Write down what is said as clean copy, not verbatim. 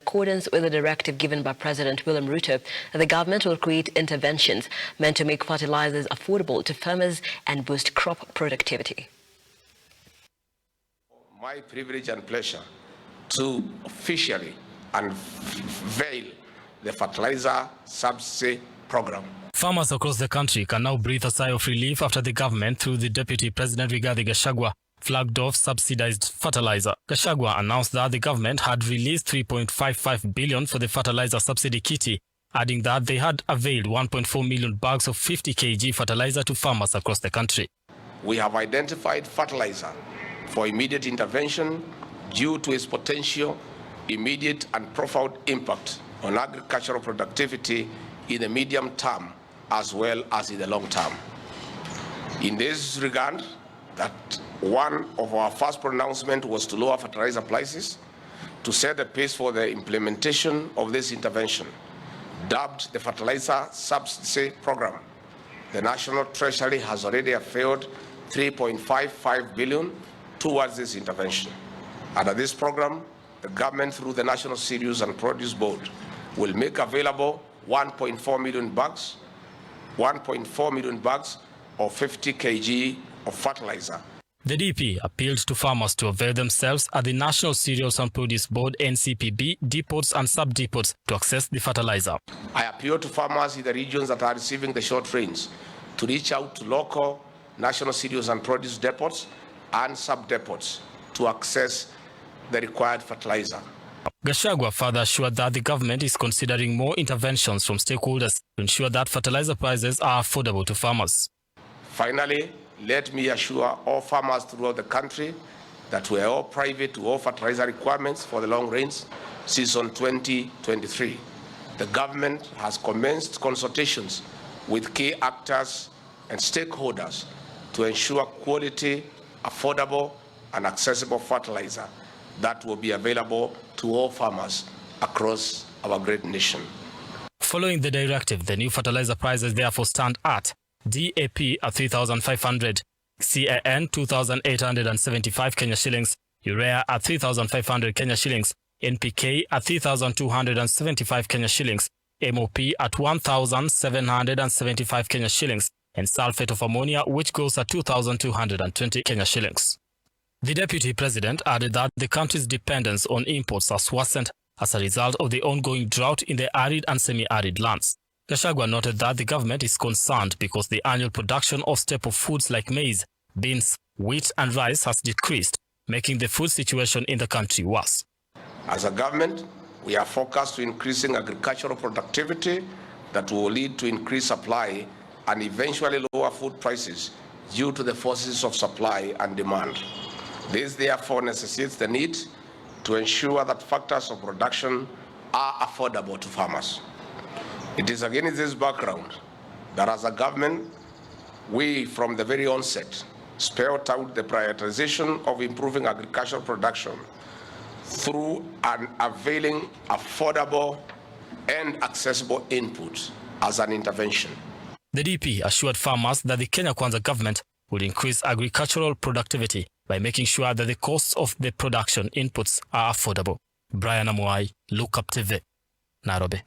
accordance with the directive given by President William Ruto that the government will create interventions meant to make fertilizers affordable to farmers and boost crop productivity. My privilege and pleasure to officially unveil the fertilizer subsidy program. Farmers across the country can now breathe a sigh of relief after the government, through the Deputy President Rigathi Gachagua, flagged off subsidized fertilizer. Gachagua announced that the government had released 3.55 billion for the fertilizer subsidy kitty, adding that they had availed 1.4 million bags of 50 kg fertilizer to farmers across the country. We have identified fertilizer for immediate intervention due to its potential, immediate and profound impact on agricultural productivity in the medium term as well as in the long term. In this regard, that one of our first pronouncements was to lower fertilizer prices to set the pace for the implementation of this intervention, dubbed the Fertilizer Subsidy Program. The National Treasury has already availed 3.55 billion towards this intervention. Under this program, the government, through the National Cereals and Produce Board, will make available 1.4 million bags of 50 kg of fertilizer. The DP appealed to farmers to avail themselves at the National Cereals and Produce Board (NCPB) depots and sub-depots to access the fertilizer. I appeal to farmers in the regions that are receiving the short rains to reach out to local National Cereals and Produce depots and sub-depots to access the required fertilizer. Gachagua further assured that the government is considering more interventions from stakeholders to ensure that fertilizer prices are affordable to farmers. Finally, let me assure all farmers throughout the country that we are all private to all fertilizer requirements for the long rains season 2023. The government has commenced consultations with key actors and stakeholders to ensure quality, affordable, and accessible fertilizer that will be available to all farmers across our great nation. Following the directive, the new fertilizer prices therefore stand at DAP at 3,500, CAN 2,875 Kenya shillings, urea at 3,500 Kenya shillings, NPK at 3,275 Kenya shillings, MOP at 1,775 Kenya shillings, and sulfate of ammonia, which goes at 2,220 Kenya shillings. The Deputy President added that the country's dependence on imports has worsened as a result of the ongoing drought in the arid and semi-arid lands. Gachagua noted that the government is concerned because the annual production of staple foods like maize, beans, wheat and rice has decreased, making the food situation in the country worse. As a government, we are focused to increasing agricultural productivity that will lead to increased supply and eventually lower food prices due to the forces of supply and demand. This therefore necessitates the need to ensure that factors of production are affordable to farmers. It is against this background that as a government, we from the very onset spelled out the prioritization of improving agricultural production through an availing affordable and accessible input as an intervention. The DP assured farmers that the Kenya Kwanza government will increase agricultural productivity by making sure that the costs of the production inputs are affordable. Brian Amuai, Look Up TV, Nairobi.